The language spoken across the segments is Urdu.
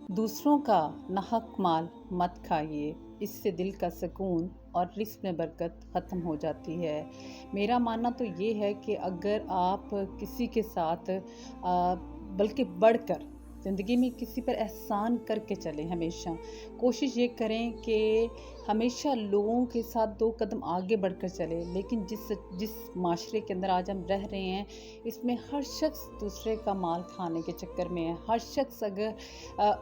دوسروں کا ناحق مال مت کھائیے، اس سے دل کا سکون اور رزق میں برکت ختم ہو جاتی ہے۔ میرا ماننا تو یہ ہے کہ اگر آپ کسی کے ساتھ بلکہ بڑھ کر زندگی میں کسی پر احسان کر کے چلیں، ہمیشہ کوشش یہ کریں کہ ہمیشہ لوگوں کے ساتھ 2 قدم آگے بڑھ کر چلیں۔ لیکن جس معاشرے کے اندر آج ہم رہ رہے ہیں، اس میں ہر شخص دوسرے کا مال کھانے کے چکر میں ہے۔ ہر شخص اگر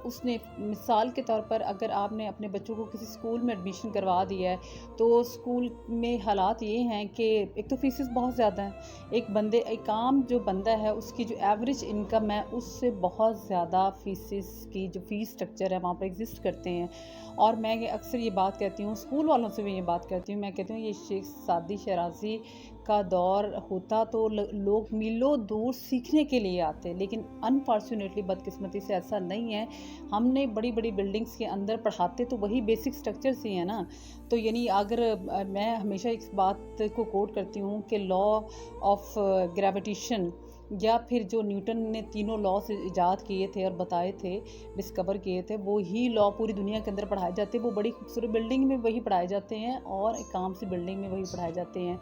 اس نے مثال کے طور پر اگر آپ نے اپنے بچوں کو کسی اسکول میں ایڈمیشن کروا دیا ہے تو اسکول میں حالات یہ ہیں کہ ایک تو فیسز بہت زیادہ ہیں، ایک عام جو بندہ ہے اس کی جو ایوریج انکم ہے اس سے بہت زیادہ فیسز کی جو فیس سٹرکچر ہے وہاں پر ایگزسٹ کرتے ہیں۔ اور میں اکثر یہ بات کہتی ہوں، اسکول والوں سے بھی یہ بات کہتی ہوں، میں کہتی ہوں یہ شیخ سعدی شیرازی کا دور ہوتا تو لوگ میلوں دور سیکھنے کے لیے آتے، لیکن انفارچونیٹلی بدقسمتی سے ایسا نہیں ہے۔ ہم نے بڑی بڑی بلڈنگز کے اندر پڑھاتے تو وہی بیسک سٹرکچرز ہی ہیں نا۔ تو یعنی اگر میں ہمیشہ اس بات کو کوٹ کرتی ہوں کہ لا آف گریویٹیشن یا پھر جو نیوٹن نے تینوں لاز ایجاد کیے تھے اور بتائے تھے، ڈسکور کیے تھے، وہی لا پوری دنیا کے اندر پڑھائے جاتے ہیں۔ وہ بڑی خوبصورت بلڈنگ میں وہی پڑھائے جاتے ہیں اور ایک عام سی بلڈنگ میں وہی پڑھائے جاتے ہیں۔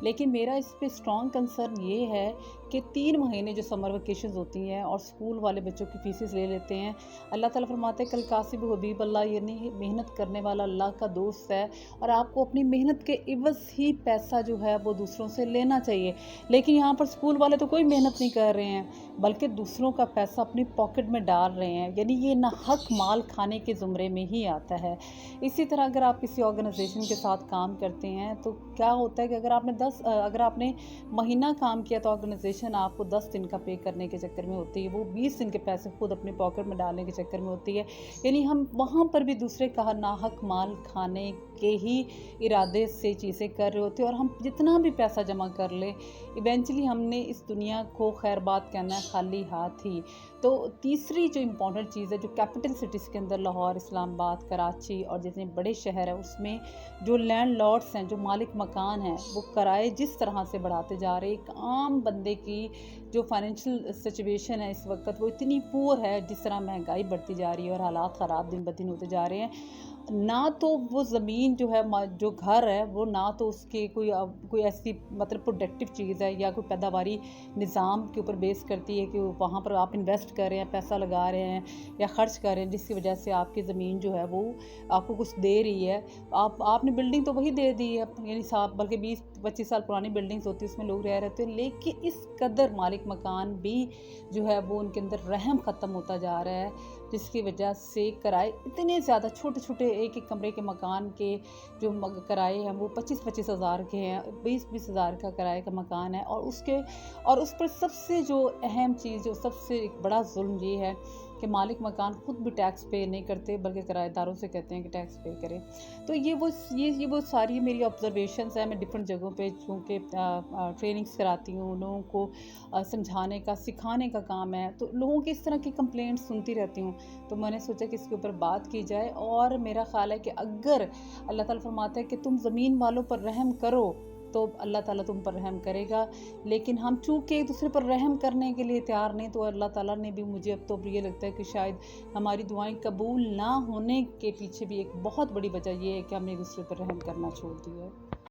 لیکن میرا اس پہ اسٹرانگ کنسرن یہ ہے کہ 3 مہینے جو سمر ویکیشنز ہوتی ہیں اور اسکول والے بچوں کی فیسز لے لیتے ہیں۔ اللہ تعالیٰ فرماتے ہیں کل کاسب حبیب اللہ، یعنی محنت کرنے والا اللہ کا دوست ہے اور آپ کو اپنی محنت کے عوض ہی پیسہ جو ہے وہ دوسروں سے لینا چاہیے۔ لیکن یہاں پر اسکول والے تو کوئی محنت نہیں کر رہے ہیں بلکہ دوسروں کا پیسہ اپنی پاکٹ میں ڈال رہے ہیں، یعنی یہ ناحق مال کھانے کے زمرے میں ہی آتا ہے۔ اسی طرح اگر آپ کسی آرگنائزیشن کے ساتھ کام کرتے ہیں تو کیا ہوتا ہے کہ اگر آپ نے مہینہ کام کیا تو آرگنائزیشن آپ کو 10 دن کا پے کرنے کے چکر میں ہوتی ہے، وہ 20 دن کے پیسے خود اپنے پاکٹ میں ڈالنے کے چکر میں ہوتی ہے۔ یعنی ہم وہاں پر بھی دوسرے کا ناحق مال کھانے کے ہی ارادے سے چیزیں کر رہے ہوتے ہیں، اور ہم جتنا بھی پیسہ جمع کر لیں ایونچولی ہم نے اس دنیا کو خیر بات کہنا ہے خالی ہاتھ ہی۔ تو تیسری جو امپورٹنٹ چیز ہے، جو کیپٹل سٹیز کے اندر لاہور، اسلام آباد، کراچی اور جتنے بڑے شہر ہیں، اس میں جو لینڈ لارڈس ہیں، جو مالک مکان ہیں، وہ کرائے جس طرح سے بڑھاتے جا رہے ہیں، ایک عام بندے کی جو فائنینشیل سچویشن ہے اس وقت وہ اتنی پور ہے، جس طرح مہنگائی بڑھتی جا رہی ہے اور حالات خراب دن بدن ہوتے جا رہے ہیں، نہ تو وہ زمین جو ہے، جو گھر ہے، وہ نہ تو اس کے کوئی ایسی مطلب پروڈکٹیو چیز ہے یا کوئی پیداواری نظام کے اوپر بیس کرتی ہے کہ وہاں پر آپ انویسٹ کر رہے ہیں، پیسہ لگا رہے ہیں یا خرچ کر رہے ہیں، جس کی وجہ سے آپ کی زمین جو ہے وہ آپ کو کچھ دے رہی ہے۔ آپ نے بلڈنگ تو وہی دے دی ہے، یعنی بلکہ 20-25 سال پرانی بلڈنگز ہوتی ہیں، اس میں لوگ رہ رہتے ہیں، لیکن اس قدر مالک مکان بھی جو ہے وہ ان کے اندر رحم ختم ہوتا جا رہا ہے، جس کی وجہ سے کرائے اتنے زیادہ چھوٹے ایک کمرے کے مکان کے جو کرائے ہیں وہ 25-25 ہزار کے ہیں، 20-20 ہزار کا کرائے کا مکان ہے، اور اس پر سب سے جو اہم چیز، جو سب سے ایک بڑا ظلم یہ ہے کہ مالک مکان خود بھی ٹیکس پے نہیں کرتے بلکہ کرایہ داروں سے کہتے ہیں کہ ٹیکس پے کریں۔ تو یہ وہ ساری میری آبزرویشنز ہیں۔ میں ڈفرینٹ جگہوں پہ چونکہ ٹریننگز کراتی ہوں، لوگوں کو سمجھانے کا، سکھانے کا کام ہے، تو لوگوں کی اس طرح کی کمپلینٹس سنتی رہتی ہوں، تو میں نے سوچا کہ اس کے اوپر بات کی جائے۔ اور میرا خیال ہے کہ اگر اللہ تعالیٰ فرماتا ہے کہ تم زمین والوں پر رحم کرو تو اللہ تعالیٰ تم پر رحم کرے گا، لیکن ہم چونکہ ایک دوسرے پر رحم کرنے کے لیے تیار نہیں، تو اللہ تعالیٰ نے بھی مجھے اب تو یہ لگتا ہے کہ شاید ہماری دعائیں قبول نہ ہونے کے پیچھے بھی ایک بہت بڑی وجہ یہ ہے کہ ہم نے ایک دوسرے پر رحم کرنا چھوڑ دیا ہے۔